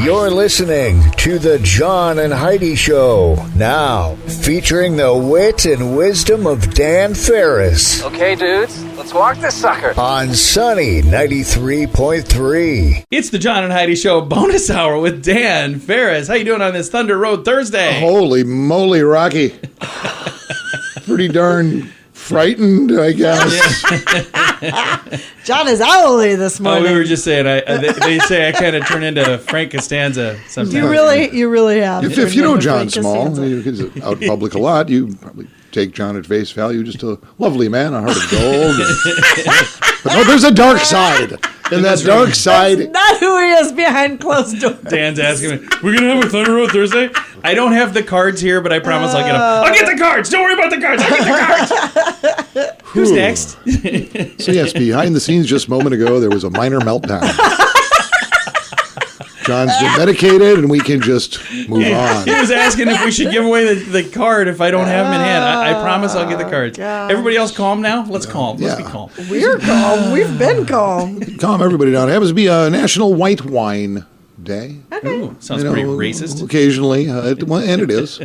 You're listening to the John and Heidi Show, now featuring the wit and wisdom of Dan Ferris. Okay, dudes, let's walk this sucker. On Sunny 93.3. It's the John and Heidi Show bonus hour with Dan Ferris. How you doing on this Thunder Road Thursday? Holy moly, Rocky. Pretty darn frightened, I guess. John is owly this morning. Oh, we were just saying, they say I kind of turn into Frank Costanza sometimes. You really have. If you know John Small, he's out in public a lot, you probably take John at face value, just a lovely man, a heart of gold. But no, there's a dark side. And that dark side... That's not who he is behind closed doors. Dan's asking me, we're going to have a Thunder Road Thursday? I don't have the cards here, but I promise I'll get them. I'll get the cards! Don't worry about the cards! I'll get the cards! Who's next? So yes, behind the scenes just a moment ago, there was a minor meltdown. John's been medicated, and we can just move on. He was asking if we should give away the card if I don't have them in hand. I promise I'll get the cards. God. Everybody else calm now? Let's calm. Let's be calm. We're calm. We've been calm. Calm everybody down. It happens to be a National White Wine Day. Ooh, sounds pretty racist. Occasionally, and it is.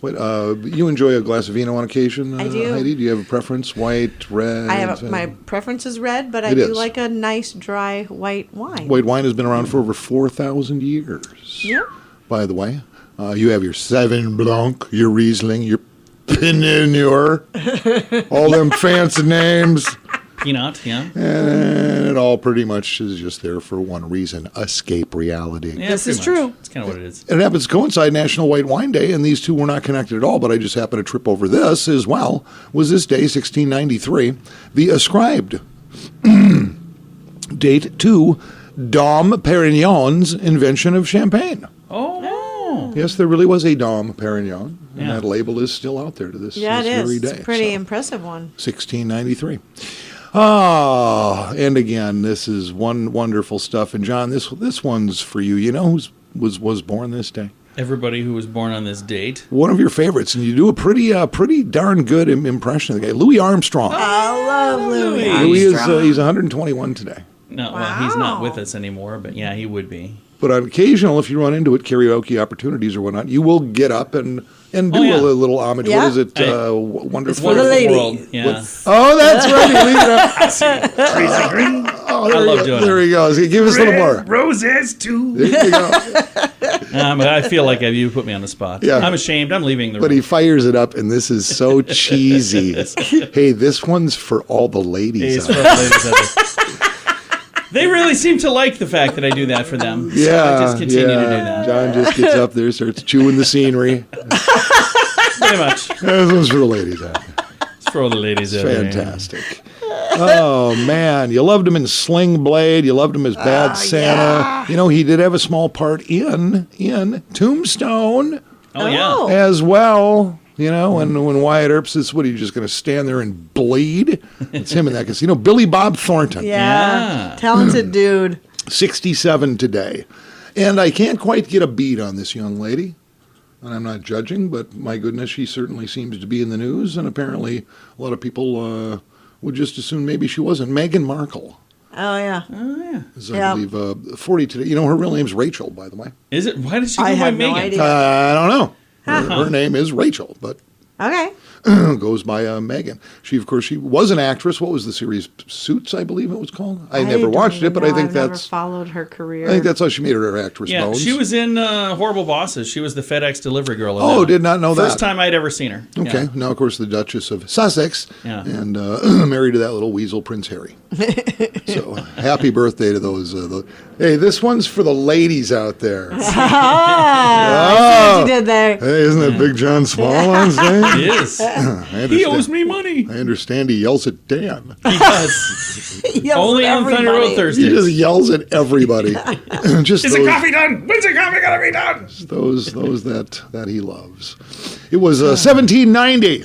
You enjoy a glass of vino on occasion, I do. Heidi? Do you have a preference? White, red? My preference is red, but I do like a nice dry white wine. White wine has been around for over 4,000 years. Yeah. By the way, you have your Sauvignon Blanc, your Riesling, your Pinot Noir, all them fancy names. Peanut, yeah. And it all pretty much is just there for one reason: escape reality. Yeah, This is pretty true. much. That's kind of what it is. It happens to coincide National White Wine Day, and these two were not connected at all, but I just happened to trip over this as well. Was this day, 1693, the ascribed date to Dom Perignon's invention of champagne. Oh. Yes, there really was a Dom Perignon, and Yeah. that label is still out there to this Yeah, very it is. day. It's a pretty So, impressive one. 1693. And again, this is wonderful stuff. And John, this one's for you. You know who was born this day? Everybody who was born on this date. One of your favorites, and you do a pretty darn good impression of the guy, Louis Armstrong. I love Louis. Louis is he's 121 today. No, well, he's not with us anymore, but yeah, he would be. But on occasional, if you run into it, karaoke opportunities or whatnot, you will get up and do yeah. a little homage. Yeah. What is it? It's Wonderful. for the Wonderful lady. World. Yeah. Oh, that's right. You leave it up. Crazy Green. Oh, I love doing There it. he goes. Give us a little more. Roses too. There you go. I feel like you put me on the spot. Yeah. I'm ashamed. I'm leaving the But room. he fires it up, and this is so cheesy. Hey, this one's for all the ladies. It's for the ladies out there. They really seem to like the fact that I do that for them. So I just continue to do that. John just gets up there, starts chewing the scenery. Pretty much. This one's for the ladies out there. It's for all the ladies out there. Fantastic. Oh, man. You loved him in Sling Blade. You loved him as Bad Santa. yeah. You know, he did have a small part in Tombstone Oh, yeah. as well. You know, and when Wyatt Earp is, what, are you just going to stand there and bleed? It's him in that casino. Billy Bob Thornton. Yeah. Talented dude. 67 today. And I can't quite get a beat on this young lady. And I'm not judging, but my goodness, she certainly seems to be in the news. And apparently a lot of people would just assume maybe she wasn't. Meghan Markle Oh, yeah. is, I believe, 40 today. You know, her real name's Rachel, by the way. Is it? Why does she go I by have no Megan? idea. I don't know. Her name is Rachel, but Okay. goes by Megan. She was an actress. What was the series? Suits, I believe it was called. I never don't watched it, even but know. I think I've that's never followed her career. I think that's how she made her actress Yeah, bones. she was in Horrible Bosses. She was the FedEx delivery girl. in Oh, that. did not know that. First time I'd ever seen her. Okay. Yeah. Now, of course, the Duchess of Sussex, Yeah. and married to that little weasel, Prince Harry. So, happy birthday to those. Hey, this one's for the ladies out there. I see what you did there. Hey, isn't that Big John Small on stage? He is. He owes me money. I understand he yells at Dan. He does. He yells Only at on Thunder everybody. Road He Thursdays. just yells at everybody. Just Is the coffee done? When's the coffee gonna be done? those that he loves. It was 1790.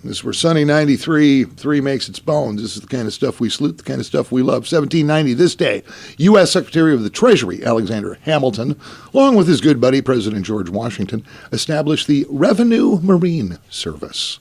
This is where Sunny 93.3 makes its bones. This is the kind of stuff we salute, the kind of stuff we love. 1790, this day, U.S. Secretary of the Treasury, Alexander Hamilton, along with his good buddy, President George Washington, established the Revenue Marine Service.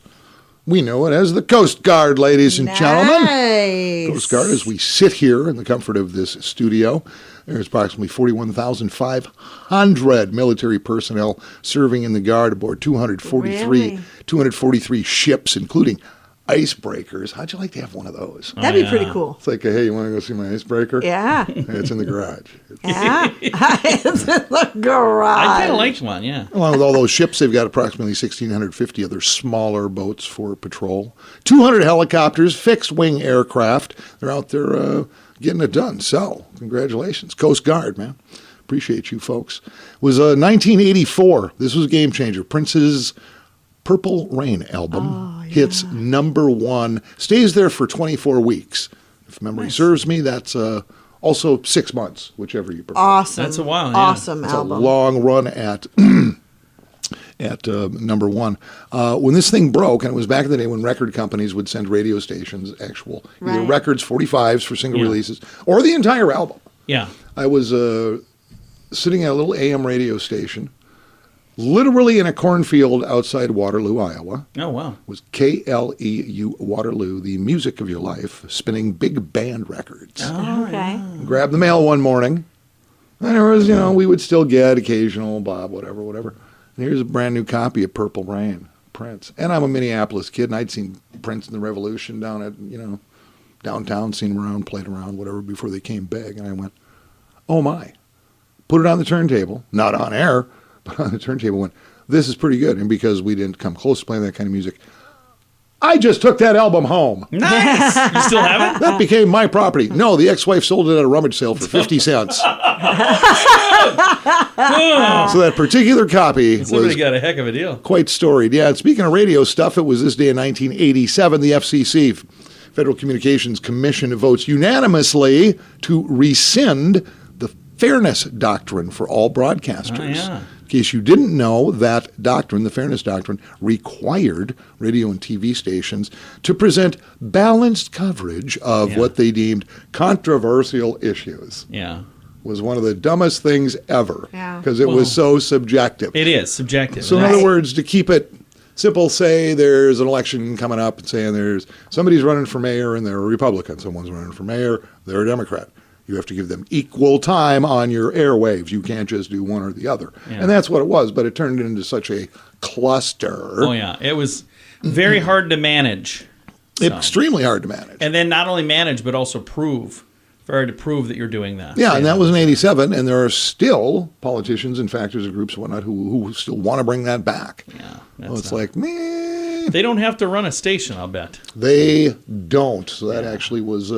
We know it as the Coast Guard, ladies and gentlemen. Nice. Coast Guard, as we sit here in the comfort of this studio, There's approximately 41,500 military personnel serving in the Guard aboard 243 ships, including icebreakers. How'd you like to have one of those? That'd be pretty cool. It's like, hey, you want to go see my icebreaker? Yeah. It's in the garage. Yeah. It's in the garage. I kind of liked one, yeah. Along with all those ships, they've got approximately 1,650 other smaller boats for patrol. 200 helicopters, fixed-wing aircraft. They're out there getting it done. So, congratulations. Coast Guard, man. Appreciate you folks. It was 1984. This was a game changer. Prince's Purple Rain album hits number one, stays there for 24 weeks. If memory serves me, that's also 6 months, whichever you prefer. Awesome. That's a while, yeah. Awesome It's album. a long run at number one. When this thing broke, and it was back in the day when record companies would send radio stations actual either Right. records, 45s for single releases, or the entire album. Yeah. I was sitting at a little AM radio station, literally in a cornfield outside Waterloo, Iowa. Oh, wow. It was KLEU Waterloo, the music of your life, spinning big band records. Okay. Grabbed the mail one morning, and there was, we would still get occasional Bob, whatever. And here's a brand new copy of Purple Rain, Prince. And I'm a Minneapolis kid, and I'd seen Prince and the Revolution down at, downtown, seen him around, played around, whatever, before they came big. And I went, oh my. Put it on the turntable, not on air, but on the turntable, went, this is pretty good. And because we didn't come close to playing that kind of music, I just took that album home. Nice. You still have it? That became my property. No, the ex-wife sold it at a rummage sale for 50 cents. So that particular copy Somebody was got a heck of a deal. quite storied. Yeah, and speaking of radio stuff, it was this day in 1987, the FCC, Federal Communications Commission, votes unanimously to rescind the Fairness Doctrine for all broadcasters. Oh, yeah. In case you didn't know, that doctrine, the Fairness Doctrine, required radio and TV stations to present balanced coverage of what they deemed controversial issues. Yeah. Was one of the dumbest things ever Yeah. because it was so subjective. It is subjective. So in other words, to keep it simple, say there's an election coming up and saying there's somebody's running for mayor and they're a Republican, someone's running for mayor, they're a Democrat. You have to give them equal time on your airwaves. You can't just do one or the other. Yeah. And that's what it was, but it turned into such a cluster. Oh, yeah. It was very hard to manage. So. Extremely hard to manage. And then not only manage, but also prove. Very hard to prove that you're doing that. Yeah, and that was in 87, and there are still politicians and factors and groups and whatnot who still want to bring that back. Yeah. Well, it's like, man. They don't have to run a station, I'll bet. They don't. So that actually was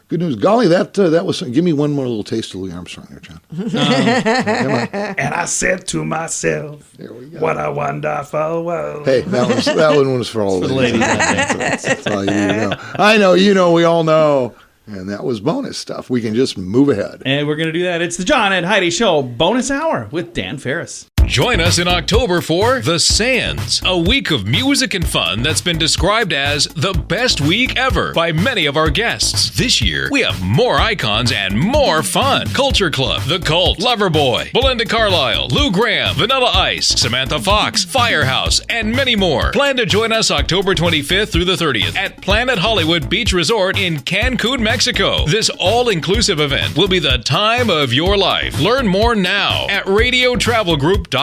good news. Golly, that was. Give me one more little taste of Louis Armstrong there, John. Come on. And I said to myself, There we go. what a wonderful world. Hey, that one was for all For the the ladies. ladies. That's all you need to know. I know, we all know. And that was bonus stuff. We can just move ahead. And we're going to do that. It's the John and Heidi Show bonus hour with Dan Ferris. Join us in October for The Sands, a week of music and fun that's been described as the best week ever by many of our guests. This year, we have more icons and more fun. Culture Club, The Cult, Loverboy, Belinda Carlisle, Lou Graham, Vanilla Ice, Samantha Fox, Firehouse, and many more. Plan to join us October 25th through the 30th at Planet Hollywood Beach Resort in Cancun, Mexico. This all-inclusive event will be the time of your life. Learn more now at radiotravelgroup.com.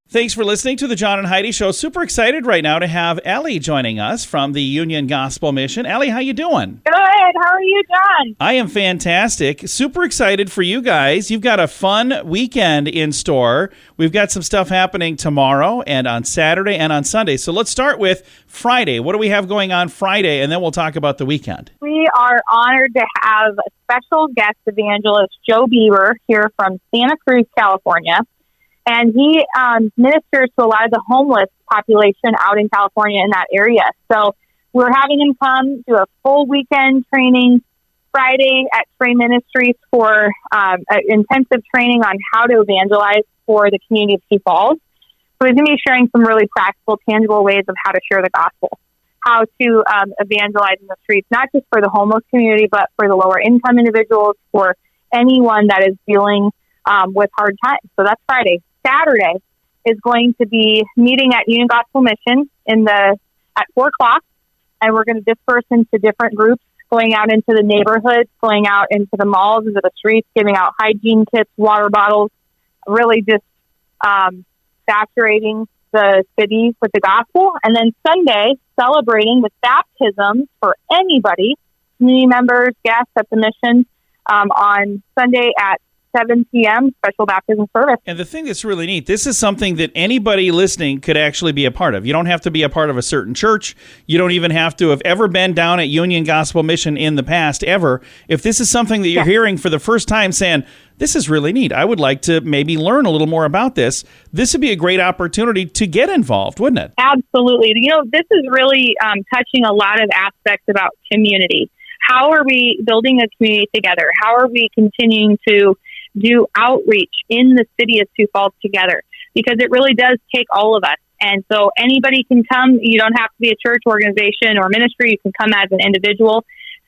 Thanks for listening to the John and Heidi Show. Super excited right now to have Elly joining us from the Union Gospel Mission. Elly, how you doing? Good. How are you, John? I am fantastic. Super excited for you guys. You've got a fun weekend in store. We've got some stuff happening tomorrow and on Saturday and on Sunday. So let's start with Friday. What do we have going on Friday? And then we'll talk about the weekend. We are honored to have a special guest evangelist, Joe Bieber, here from Santa Cruz, California. And he ministers to a lot of the homeless population out in California in that area. So we're having him come do a full weekend training Friday at Trey Ministries for intensive training on how to evangelize for the community of Sioux Falls. So he's going to be sharing some really practical, tangible ways of how to share the gospel, how to evangelize in the streets, not just for the homeless community, but for the lower income individuals, for anyone that is dealing with hard times. So that's Friday. Saturday is going to be meeting at Union Gospel Mission at 4:00, and we're going to disperse into different groups going out into the neighborhoods, going out into the malls, into the streets, giving out hygiene kits, water bottles, really just saturating the cities with the gospel. And then Sunday, celebrating with baptisms for anybody, community members, guests at the mission, on Sunday at 7 p.m., special baptism service. And the thing that's really neat, this is something that anybody listening could actually be a part of. You don't have to be a part of a certain church. You don't even have to have ever been down at Union Gospel Mission in the past, ever. If this is something that you're hearing for the first time saying, this is really neat, I would like to maybe learn a little more about this, this would be a great opportunity to get involved, wouldn't it? Absolutely. This is really touching a lot of aspects about community. How are we building a community together? How are we continuing to do outreach in the city of Sioux Falls together? Because it really does take all of us. And so anybody can come. You don't have to be a church organization or ministry. You can come as an individual.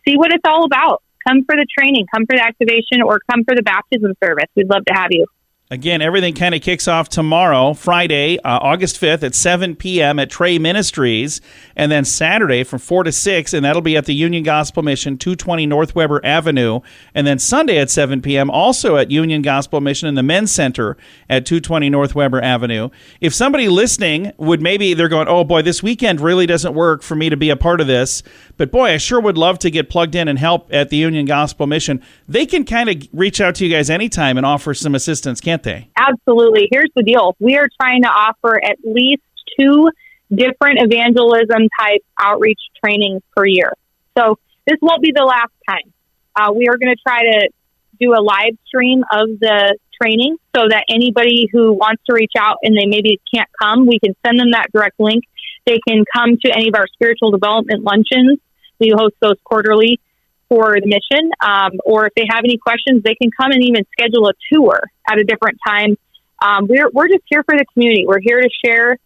See what it's all about. Come for the training, come for the activation, or come for the baptism service. We'd love to have you. Again, everything kind of kicks off tomorrow, Friday, August 5th at 7 p.m. at Trey Ministries, and then Saturday from 4 to 6, and that'll be at the Union Gospel Mission, 220 North Weber Avenue, and then Sunday at 7 p.m. also at Union Gospel Mission in the Men's Center at 220 North Weber Avenue. If somebody listening would maybe, they're going, oh boy, this weekend really doesn't work for me to be a part of this, but boy, I sure would love to get plugged in and help at the Union Gospel Mission. They can kind of reach out to you guys anytime and offer some assistance, can't they? Absolutely. Here's the deal. We are trying to offer at least 2 different evangelism type outreach trainings per year. So this won't be the last time. We are going to try to do a live stream of the training so that anybody who wants to reach out and they maybe can't come, we can send them that direct link. They can come to any of our spiritual development luncheons. We host those quarterly for the mission, or if they have any questions, they can come and even schedule a tour at a different time. We're just here for the community. We're here to share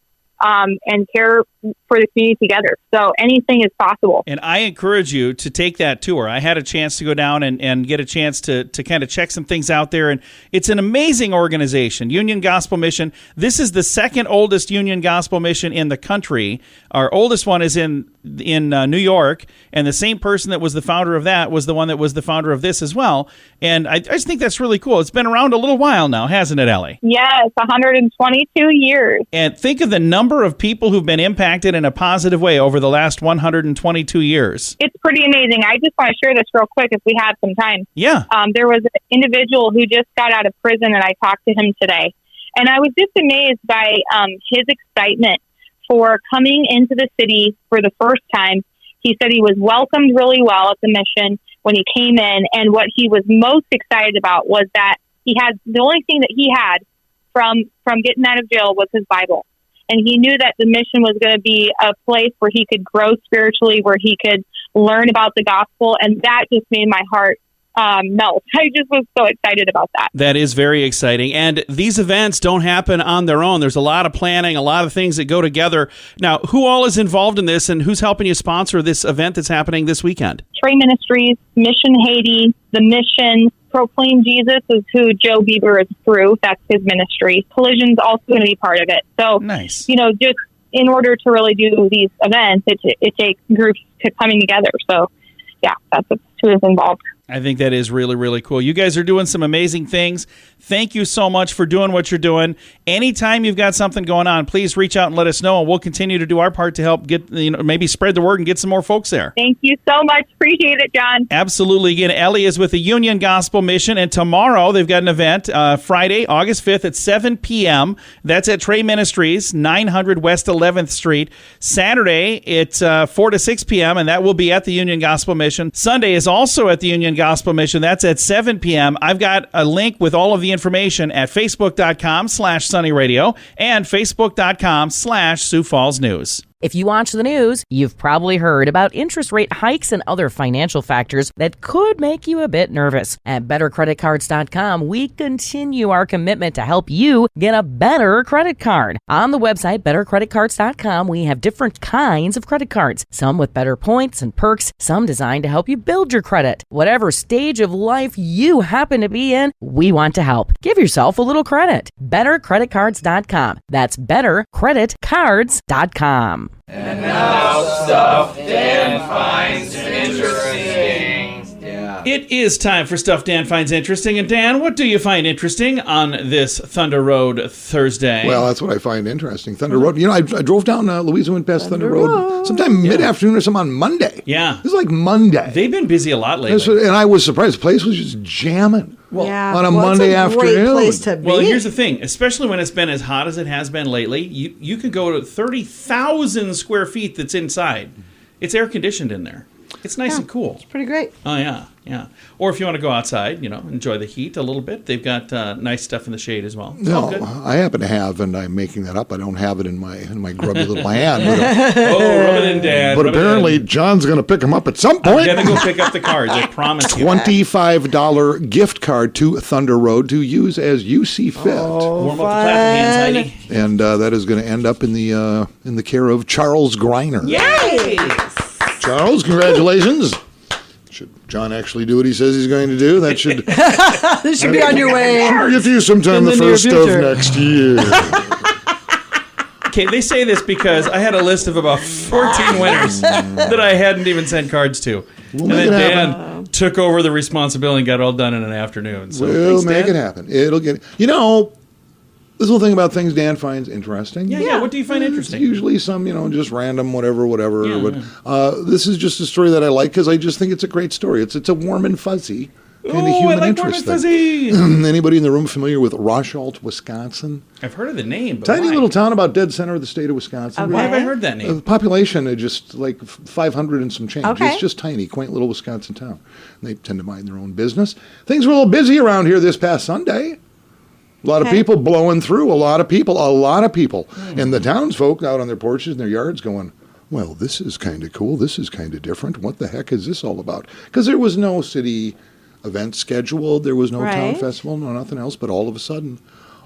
and care for the community together. So anything is possible. And I encourage you to take that tour. I had a chance to go down and get a chance to kind of check some things out there. And it's an amazing organization, Union Gospel Mission. This is the second oldest Union Gospel Mission in the country. Our oldest one is in New York, and the same person that was the founder of that was the one that was the founder of this as well. And I just think that's really cool. It's been around a little while now, hasn't it, Elly? Yes, 122 years. And think of the number of people who've been impacted in a positive way over the last 122 years. It's pretty amazing. I just want to share this real quick if we have some time. Yeah. There was an individual who just got out of prison, and I talked to him today. And I was just amazed by his excitement for coming into the city for the first time. He said he was welcomed really well at the mission when he came in. And what he was most excited about was that he had the only thing that he had from getting out of jail was his Bible. And he knew that the mission was going to be a place where he could grow spiritually, where he could learn about the gospel. And that just made my heart melt. I just was so excited about that. That is very exciting. And these events don't happen on their own. There's a lot of planning, a lot of things that go together. Now, who all is involved in this, and who's helping you sponsor this event that's happening this weekend? Trey Ministries, Mission Haiti, The Mission, Proclaim Jesus is who Joe Bieber is through. That's his ministry. Collision's also going to be part of it. So, nice. Just in order to really do these events, it takes groups coming together. So, yeah, that's who is involved. I think that is really, really cool. You guys are doing some amazing things. Thank you so much for doing what you're doing. Anytime you've got something going on, please reach out and let us know, and we'll continue to do our part to help get, maybe spread the word and get some more folks there. Thank you so much. Appreciate it, John. Absolutely. Again, Elly is with the Union Gospel Mission, and tomorrow they've got an event, Friday, August 5th at 7 p.m. That's at Trey Ministries, 900 West 11th Street. Saturday, it's 4 to 6 p.m., and that will be at the Union Gospel Mission. Sunday is also at the Union Gospel Mission. That's at 7 p.m. I've got a link with all of the information at facebook.com/sunnyradio and facebook.com/Sioux Falls News. If you watch the news, you've probably heard about interest rate hikes and other financial factors that could make you a bit nervous. At BetterCreditCards.com, we continue our commitment to help you get a better credit card. On the website, BetterCreditCards.com, we have different kinds of credit cards, some with better points and perks, some designed to help you build your credit. Whatever stage of life you happen to be in, we want to help. Give yourself a little credit. BetterCreditCards.com. That's BetterCreditCards.com. And now stuff Dan finds interesting. that. It is time for Stuff Dan Finds Interesting. And Dan, what do you find interesting on this Thunder Road Thursday? Well, that's what I find interesting. Thunder Road. You know, I drove down Louisa, went past Thunder Road sometime mid-afternoon or something on Monday. Yeah. It was like Monday. They've been busy a lot lately. And I was surprised. The place was just jamming on a Monday afternoon. It's a great place to be. Well, here's the thing. Especially when it's been as hot as it has been lately, you could go to 30,000 square feet that's inside. It's air-conditioned in there. It's nice and cool. It's pretty great. Oh, yeah. Or if you want to go outside, enjoy the heat a little bit, they've got nice stuff in the shade as well. No, I happen to have, and I'm making that up, I don't have it in my grubby little hand. But, rub it in, Dad. But apparently John's going to pick them up at some point. I'm going to go pick up the cards, I promise you. $25 gift card to Thunder Road to use as you see fit. Warm up the clapping hands, Heidi. And that is going to end up in the care of Charles Greiner. Yay! Charles, congratulations. Should John actually do what he says he's going to do? That should This should be on your way. Get you sometime the first of next year. Okay, they say this because I had a list of about 14 winners that I hadn't even sent cards to. And then Dan took over the responsibility and got it all done in an afternoon. So we'll make it happen. It'll get... this whole thing about things Dan finds interesting. Yeah. What do you find interesting? Usually some, just random, whatever. Yeah. But this is just a story that I like because I just think it's a great story. It's a warm and fuzzy kind of human I like interest warm and fuzzy. Anybody in the room familiar with Rosholt, Wisconsin? I've heard of the name, but tiny why? little town about dead center of the state of Wisconsin. Why have I heard that name? The population is just like 500 and some change. Okay. It's just tiny, quaint little Wisconsin town. And they tend to mind their own business. Things were a little busy around here this past Sunday. A lot of people blowing through, a lot of people. And the townsfolk out on their porches and their yards going, well, this is kind of cool. This is kind of different. What the heck is this all about? Because there was no city event scheduled. There was no town festival, no nothing else. But all of a sudden,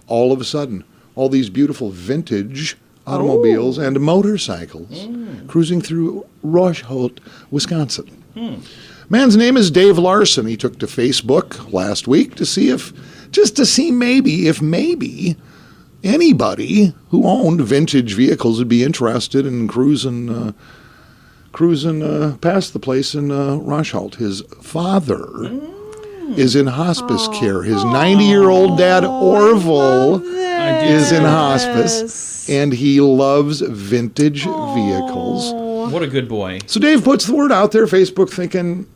all these beautiful vintage automobiles and motorcycles cruising through Rosholt, Wisconsin. Man's name is Dave Larson. He took to Facebook last week to see if maybe anybody who owned vintage vehicles would be interested in cruising past the place in Rosholt. His father is in hospice care. His 90-year-old dad, Orville, is in hospice, and he loves vintage vehicles. What a good boy. So Dave puts the word out there, Facebook, thinking,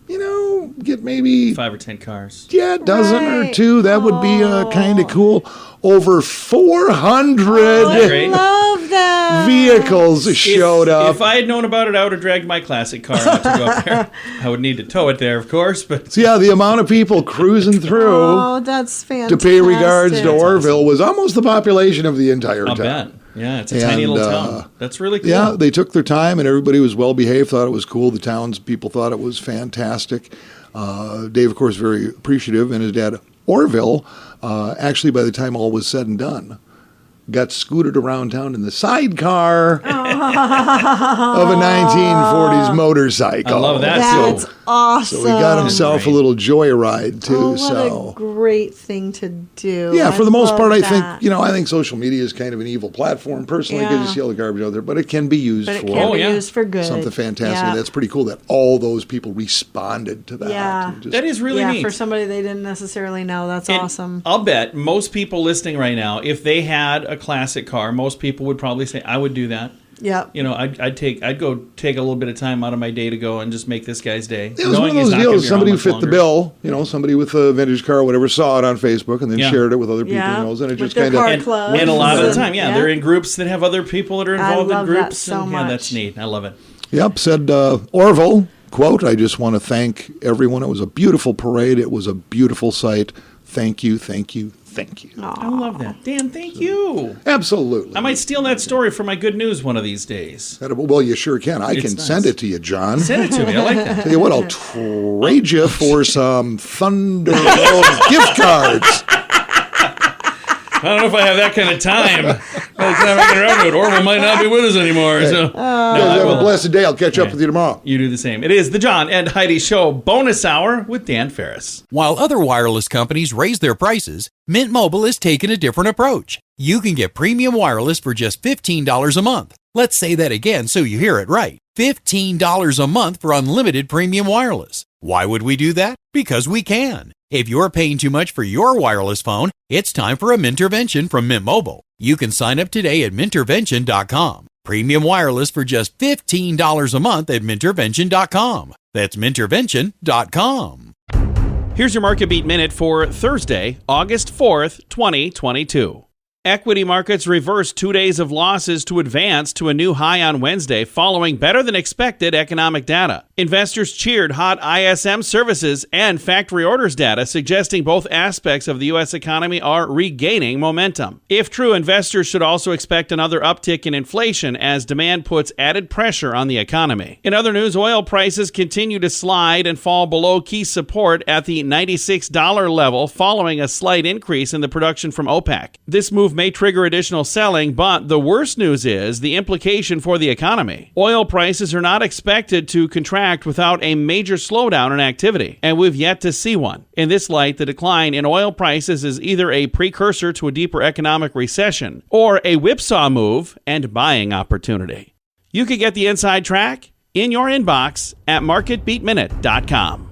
get maybe 5 or 10 cars. Yeah, a dozen or two. That would be kind of cool. Over 400 I love that. vehicles showed up. If I had known about it, I would have dragged my classic car out to go up there. I would need to tow it there, of course. But So, the amount of people cruising through Oh, that's fantastic. to pay regards to Orville was almost the population of the entire I'll town. bet. Yeah, it's a tiny little town. That's really cool. Yeah, they took their time, and everybody was well behaved, thought it was cool. The townspeople thought it was fantastic. Dave, of course, very appreciative, and his dad, Orville, actually, by the time all was said and done, got scooted around town in the sidecar of a 1940s motorcycle. I love that. That's awesome. So he got himself a little joyride, too. What a great thing to do. Yeah, for the most part, I that. think, I think social media is kind of an evil platform, personally, because you see all the garbage out there, but it can be used used for good. Something fantastic. Yeah. That's pretty cool that all those people responded to that. Yeah. That is really neat. For somebody they didn't necessarily know. That's And awesome. I'll bet most people listening right now, if they had a classic car, most people would probably say, I would do that. Yep. I'd go take a little bit of time out of my day to go and just make this guy's day. It was one of those deals. Somebody who fit the bill, somebody with a vintage car or whatever saw it on Facebook and then shared it with other people who knows, and it just kind of. And a lot of the time, they're in groups that have other people that are involved in groups. That so much. Yeah, that's neat. I love it. Yep, said Orville, quote, I just want to thank everyone. It was a beautiful parade. It was a beautiful sight. Thank you, thank you, thank you. I love that. Dan, thank you. Absolutely. I might steal that story for my good news one of these days. Well, you sure can. I can send it to you, John. Send it to me. I like that. Tell you what, I'll trade you for some Thunder Road gift cards. I don't know if I have that kind of time. By the time I get around to it, Orville might not be with us anymore. So, you guys have a blessed day. I'll catch up with you tomorrow. You do the same. It is the John and Heidi Show bonus hour with Dan Ferris. While other wireless companies raise their prices, Mint Mobile has taken a different approach. You can get premium wireless for just $15 a month. Let's say that again so you hear it right. $15 a month for unlimited premium wireless. Why would we do that? Because we can. If you're paying too much for your wireless phone, it's time for a Mintervention from Mint Mobile. You can sign up today at Mintervention.com. Premium wireless for just $15 a month at Mintervention.com. That's Mintervention.com. Here's your Market Beat Minute for Thursday, August 4th, 2022. Equity markets reversed 2 days of losses to advance to a new high on Wednesday following better than expected economic data. Investors cheered hot ISM services and factory orders data, suggesting both aspects of the U.S. economy are regaining momentum. If true, investors should also expect another uptick in inflation as demand puts added pressure on the economy. In other news, oil prices continue to slide and fall below key support at the $96 level following a slight increase in the production from OPEC. This move may trigger additional selling, but the worst news is the implication for the economy. Oil prices are not expected to contract without a major slowdown in activity, and we've yet to see one. In this light, the decline in oil prices is either a precursor to a deeper economic recession or a whipsaw move and buying opportunity. You can get the inside track in your inbox at marketbeatminute.com.